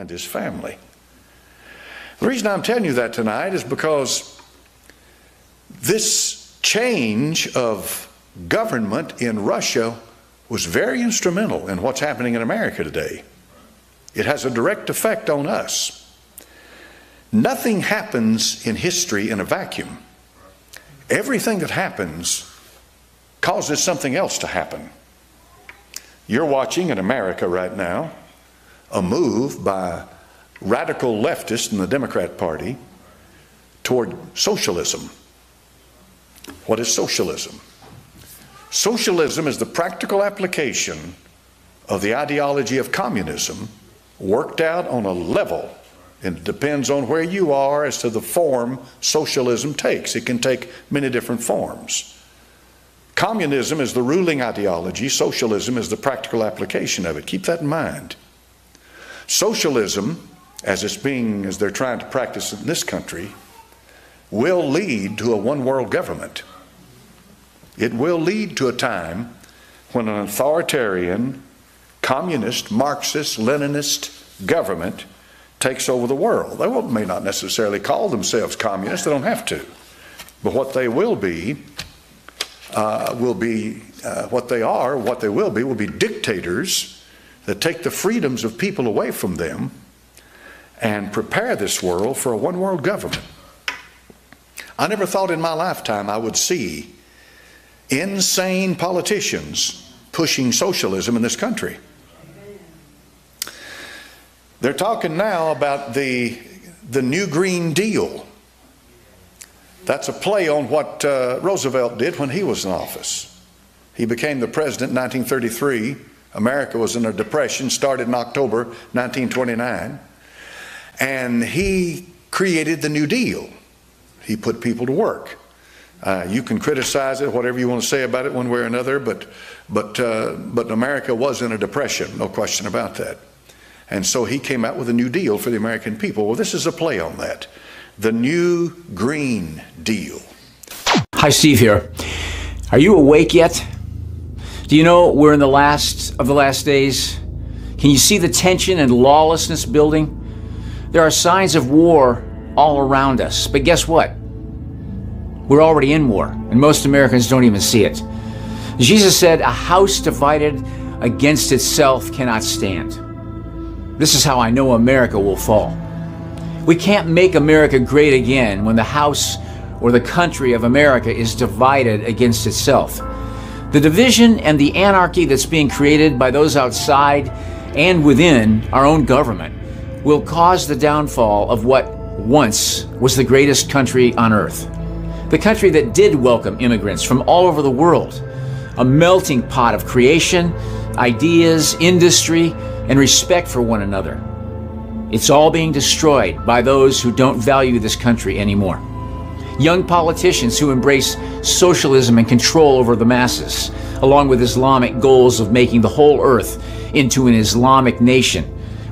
and his family. The reason I'm telling you that tonight is because this change of government in Russia was very instrumental in what's happening in America today. It has a direct effect on us. Nothing happens in history in a vacuum. Everything that happens causes something else to happen. You're watching in America right now a move by radical leftists in the Democrat Party toward socialism. What is socialism? Socialism is the practical application of the ideology of communism worked out on a level, and it depends on where you are as to the form socialism takes. It can take many different forms. Communism is the ruling ideology. Socialism is the practical application of it. Keep that in mind. Socialism, as they're trying to practice in this country, will lead to a one-world government. It will lead to a time when an authoritarian, communist, Marxist, Leninist government takes over the world. They may not necessarily call themselves communists. They don't have to. But what they will be what they will be dictators that take the freedoms of people away from them and prepare this world for a one-world government. I never thought in my lifetime I would see insane politicians pushing socialism in this country. They're talking now about the New Green Deal. That's a play on what Roosevelt did when he was in office. He became the president in 1933. America was in a depression, started in October 1929. And he created the New Deal. He put people to work. You can criticize it, whatever you want to say about it one way or another, but America was in a depression, no question about that. And so he came out with a New Deal for the American people. Well, this is a play on that. The New Green Deal. Hi, Steve here. Are you awake yet? Do you know we're in the last of the last days? Can you see the tension and lawlessness building? There are signs of war all around us, but guess what? We're already in war, and most Americans don't even see it. Jesus said, "A house divided against itself cannot stand." This is how I know America will fall. We can't make America great again when the house or the country of America is divided against itself. The division and the anarchy that's being created by those outside and within our own government will cause the downfall of what once was the greatest country on earth. The country that did welcome immigrants from all over the world. A melting pot of creation, ideas, industry, and respect for one another. It's all being destroyed by those who don't value this country anymore. Young politicians who embrace socialism and control over the masses, along with Islamic goals of making the whole earth into an Islamic nation,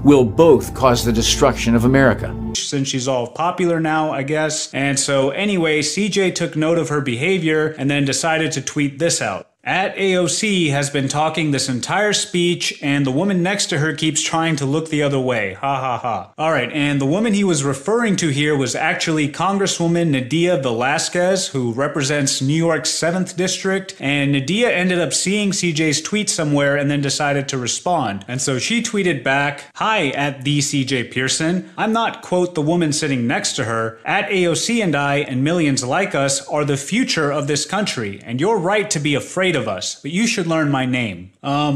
will both cause the destruction of America. Since she's all popular now, I guess. And so anyway, CJ took note of her behavior and then decided to tweet this out. @AOC has been talking this entire speech, and the woman next to her keeps trying to look the other way. Ha ha ha. Alright, and the woman he was referring to here was actually Congresswoman Nydia Velázquez, who represents New York's 7th District, and Nydia ended up seeing CJ's tweet somewhere and then decided to respond. And so she tweeted back, "Hi, @TheCJ Pearson. I'm not, quote, the woman sitting next to her. @AOC and I, and millions like us, are the future of this country, and you're right to be afraid of us, but you should learn my name."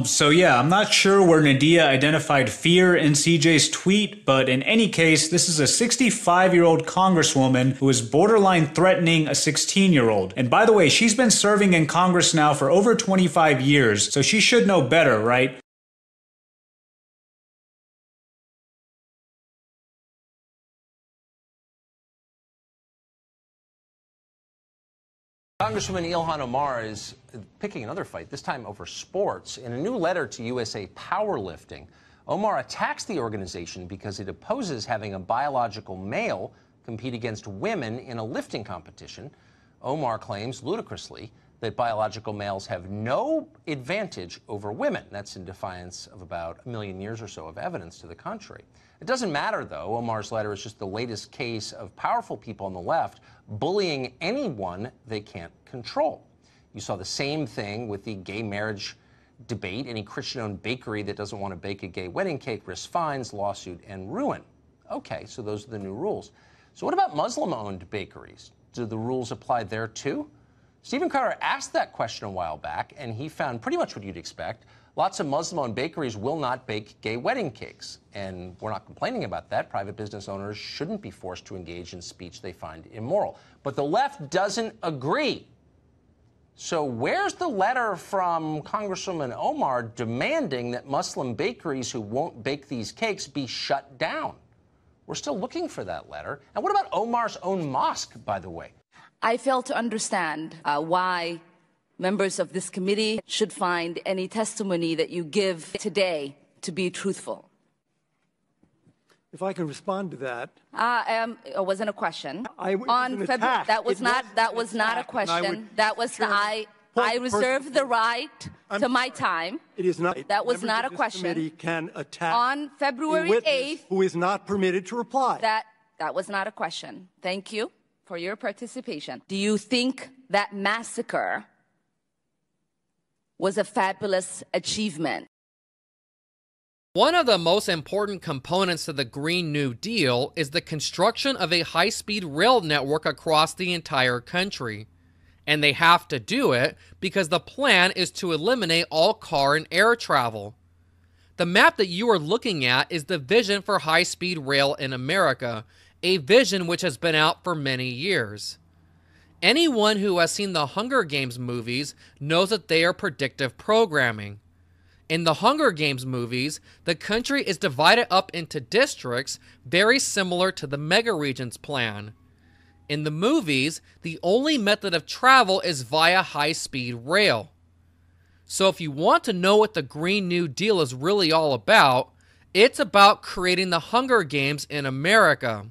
So yeah, I'm not sure where Nydia identified fear in CJ's tweet, but in any case, this is a 65-year-old congresswoman who is borderline threatening a 16-year-old. And by the way, she's been serving in Congress now for over 25 years, so she should know better, right? Congresswoman Ilhan Omar is picking another fight, this time over sports. In a new letter to USA Powerlifting, Omar attacks the organization because it opposes having a biological male compete against women in a lifting competition. Omar claims, ludicrously, that biological males have no advantage over women. That's in defiance of about 1 million years or so of evidence to the contrary. It doesn't matter, though. Omar's letter is just the latest case of powerful people on the left bullying anyone they can't control. You saw the same thing with the gay marriage debate. Any Christian-owned bakery that doesn't want to bake a gay wedding cake risks fines, lawsuit, and ruin. Okay, so those are the new rules. So what about Muslim-owned bakeries? Do the rules apply there, too? Stephen Carter asked that question a while back, and he found pretty much what you'd expect. Lots of Muslim-owned bakeries will not bake gay wedding cakes, and we're not complaining about that. Private business owners shouldn't be forced to engage in speech they find immoral. But the left doesn't agree. So where's the letter from Congresswoman Omar demanding that Muslim bakeries who won't bake these cakes be shut down? We're still looking for that letter. And what about Omar's own mosque, by the way? I fail to understand why members of this committee should find any testimony that you give today to be truthful. If I can respond to that. It wasn't a question. That was not a question. I reserve the right to my time. It is not. That was not a question. Committee can attack on February 8th, who is not permitted to reply. That was not a question. Thank you for your participation. Do you think that massacre was a fabulous achievement? One of the most important components of the Green New Deal is the construction of a high-speed rail network across the entire country. And they have to do it because the plan is to eliminate all car and air travel. The map that you are looking at is the vision for high-speed rail in America, a vision which has been out for many years. Anyone who has seen the Hunger Games movies knows that they are predictive programming. In the Hunger Games movies, the country is divided up into districts very similar to the Megaregions plan. In the movies, the only method of travel is via high-speed rail. So if you want to know what the Green New Deal is really all about, it's about creating the Hunger Games in America.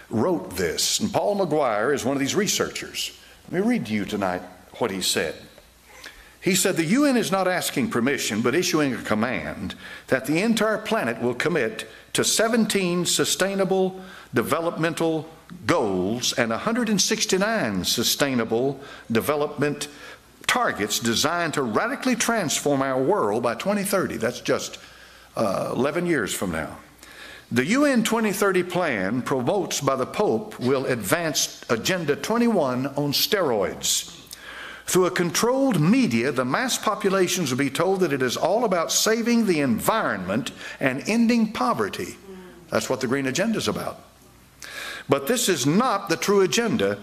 Wrote this, and Paul McGuire is one of these researchers. Let me read to you tonight what he said. He said, the UN is not asking permission, but issuing a command that the entire planet will commit to 17 sustainable developmental goals and 169 sustainable development targets designed to radically transform our world by 2030. That's just 11 years from now. The UN 2030 plan promotes by the Pope will advance Agenda 21 on steroids. Through a controlled media, the mass populations will be told that it is all about saving the environment and ending poverty. That's what the Green Agenda is about. But this is not the true agenda.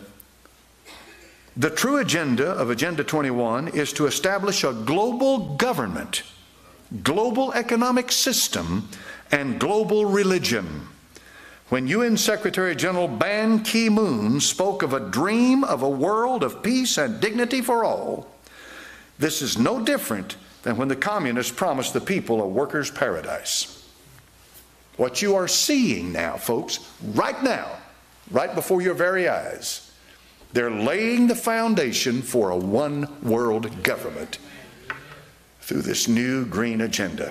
The true agenda of Agenda 21 is to establish a global government, global economic system, and global religion. When UN Secretary General Ban Ki-moon spoke of a dream of a world of peace and dignity for all, this is no different than when the communists promised the people a workers' paradise. What you are seeing now, folks, right now, right before your very eyes, they're laying the foundation for a one-world government through this new green agenda.